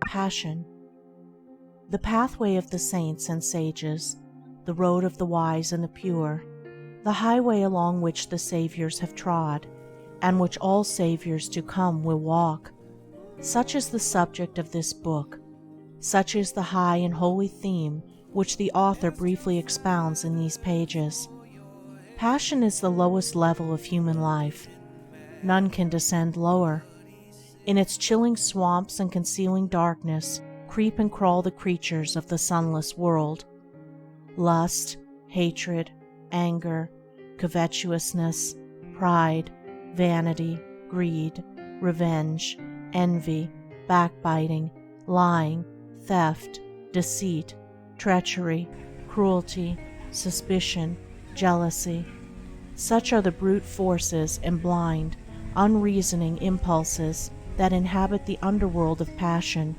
Passion. The pathway of the saints and sages, the road of the wise and the pure, the highway along which the Saviors have trod, and which all Saviors to come will walk. Such is the subject of this book. Such is the high and holy theme which the author briefly expounds in these pages. Passion is the lowest level of human life. None can descend lower. In its chilling swamps and concealing darkness creep and crawl the creatures of the sunless world. Lust, hatred, anger, covetousness, pride, vanity, greed, revenge, envy, backbiting, lying, theft, deceit, treachery, cruelty, suspicion, jealousy. Such are the brute forces and blind, unreasoning impulses that inhabit the underworld of passion,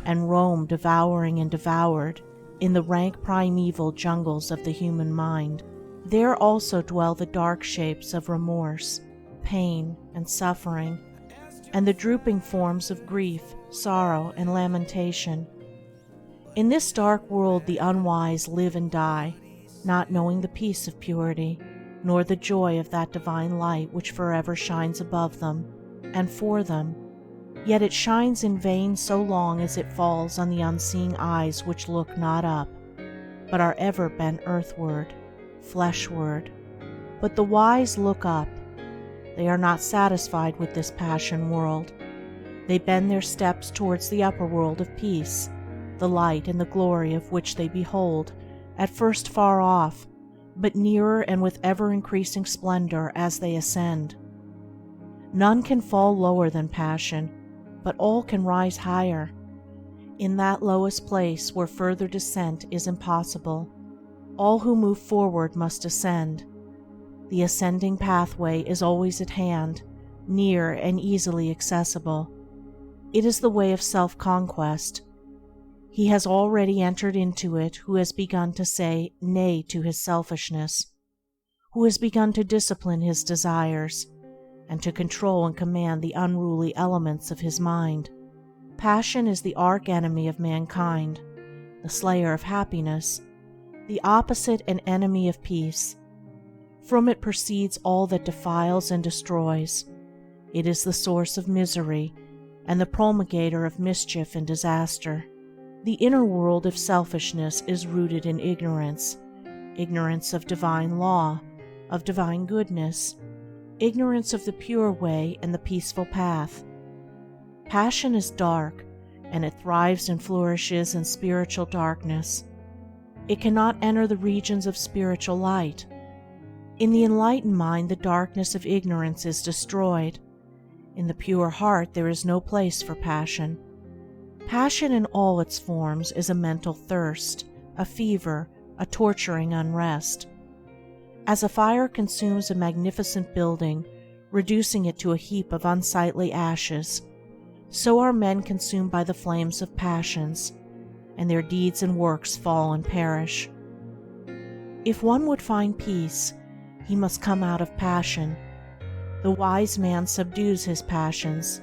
and roam devouring and devoured in the rank primeval jungles of the human mind. There also dwell the dark shapes of remorse, pain, and suffering, and the drooping forms of grief, sorrow, and lamentation. In this dark world the unwise live and die, not knowing the peace of purity, nor the joy of that divine light which forever shines above them and for them. Yet it shines in vain so long as it falls on the unseeing eyes which look not up, but are ever bent earthward, fleshward. But the wise look up. They are not satisfied with this passion world. They bend their steps towards the upper world of peace, the light and the glory of which they behold, at first far off, but nearer and with ever-increasing splendor as they ascend. None can fall lower than passion, but all can rise higher. In that lowest place where further descent is impossible, all who move forward must ascend. The ascending pathway is always at hand, near and easily accessible. It is the way of self-conquest. He has already entered into it who has begun to say nay to his selfishness, who has begun to discipline his desires, and to control and command the unruly elements of his mind. Passion is the arch-enemy of mankind, the slayer of happiness, the opposite and enemy of peace. From it proceeds all that defiles and destroys. It is the source of misery and the promulgator of mischief and disaster. The inner world of selfishness is rooted in ignorance, ignorance of divine law, of divine goodness, ignorance of the pure way and the peaceful path. Passion is dark, and it thrives and flourishes in spiritual darkness. It cannot enter the regions of spiritual light. In the enlightened mind, the darkness of ignorance is destroyed. In the pure heart there is no place for passion. Passion in all its forms is a mental thirst, a fever, a torturing unrest. As a fire consumes a magnificent building, reducing it to a heap of unsightly ashes, so are men consumed by the flames of passions, and their deeds and works fall and perish. If one would find peace, he must come out of passion. The wise man subdues his passions.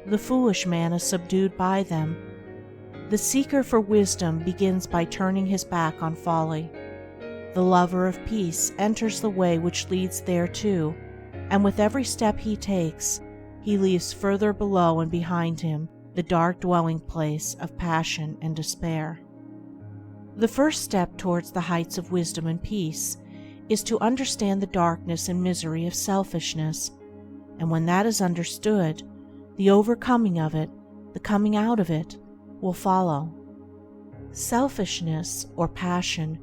The foolish man is subdued by them. The seeker for wisdom begins by turning his back on folly. The lover of peace enters the way which leads thereto, and with every step he takes, he leaves further below and behind him the dark dwelling place of passion and despair. The first step towards the heights of wisdom and peace is to understand the darkness and misery of selfishness, and when that is understood, the overcoming of it, the coming out of it, will follow. Selfishness, or passion,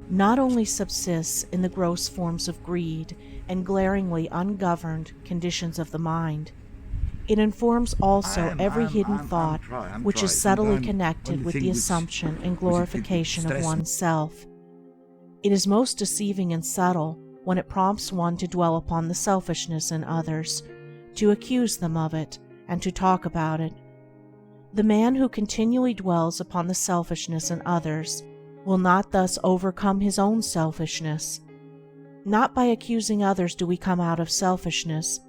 not only subsists in the gross forms of greed and glaringly ungoverned conditions of the mind, it informs also every hidden thought which is subtly connected with the assumption and glorification of one's self. It is most deceiving and subtle when it prompts one to dwell upon the selfishness in others, to accuse them of it, and to talk about it. The man who continually dwells upon the selfishness in others will not thus overcome his own selfishness. Not by accusing others do we come out of selfishness,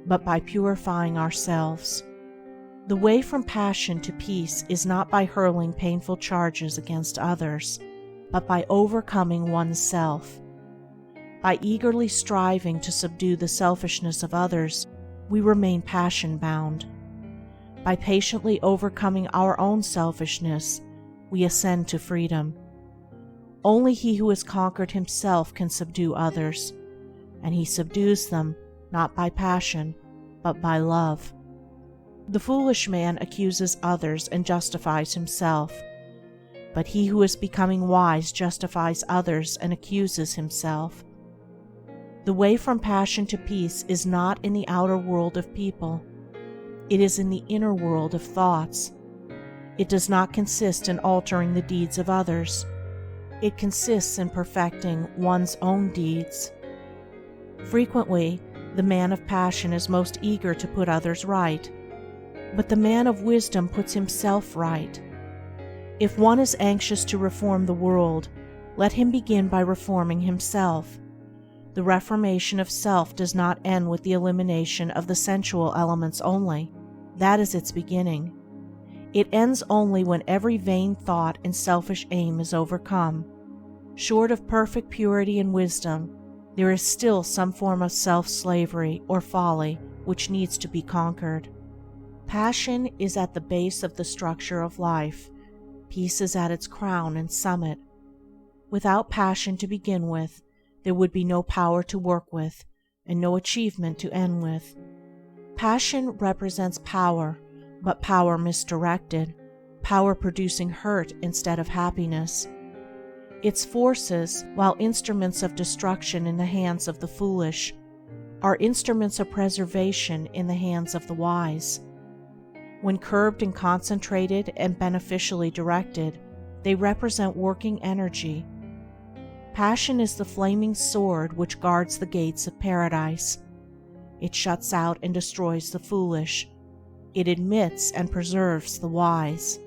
but by purifying ourselves. The way from passion to peace is not by hurling painful charges against others, but by overcoming oneself. By eagerly striving to subdue the selfishness of others, we remain passion-bound. By patiently overcoming our own selfishness, we ascend to freedom. Only he who has conquered himself can subdue others, and he subdues them not by passion, but by love. The foolish man accuses others and justifies himself, but he who is becoming wise justifies others and accuses himself. The way from passion to peace is not in the outer world of people. It is in the inner world of thoughts. It does not consist in altering the deeds of others. It consists in perfecting one's own deeds. Frequently, the man of passion is most eager to put others right, but the man of wisdom puts himself right. If one is anxious to reform the world, let him begin by reforming himself. The reformation of self does not end with the elimination of the sensual elements only. That is its beginning. It ends only when every vain thought and selfish aim is overcome. Short of perfect purity and wisdom, there is still some form of self-slavery or folly which needs to be conquered. Passion is at the base of the structure of life. Peace is at its crown and summit. Without passion to begin with, there would be no power to work with, and no achievement to end with. Passion represents power, but power misdirected, power producing hurt instead of happiness. Its forces, while instruments of destruction in the hands of the foolish, are instruments of preservation in the hands of the wise. When curbed and concentrated and beneficially directed, they represent working energy. Passion is the flaming sword which guards the gates of paradise. It shuts out and destroys the foolish. It admits and preserves the wise.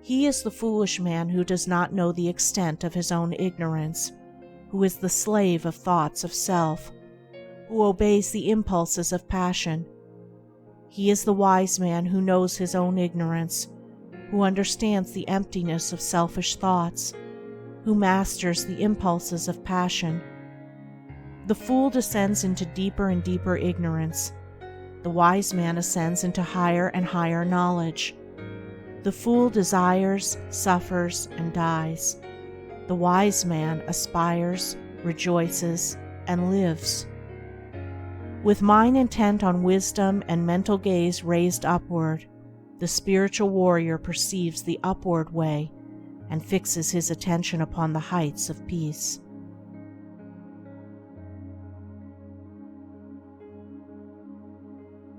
He is the foolish man who does not know the extent of his own ignorance, who is the slave of thoughts of self, who obeys the impulses of passion. He is the wise man who knows his own ignorance, who understands the emptiness of selfish thoughts, who masters the impulses of passion. The fool descends into deeper and deeper ignorance. The wise man ascends into higher and higher knowledge. The fool desires, suffers, and dies. The wise man aspires, rejoices, and lives. With mind intent on wisdom and mental gaze raised upward, the spiritual warrior perceives the upward way and fixes his attention upon the heights of peace.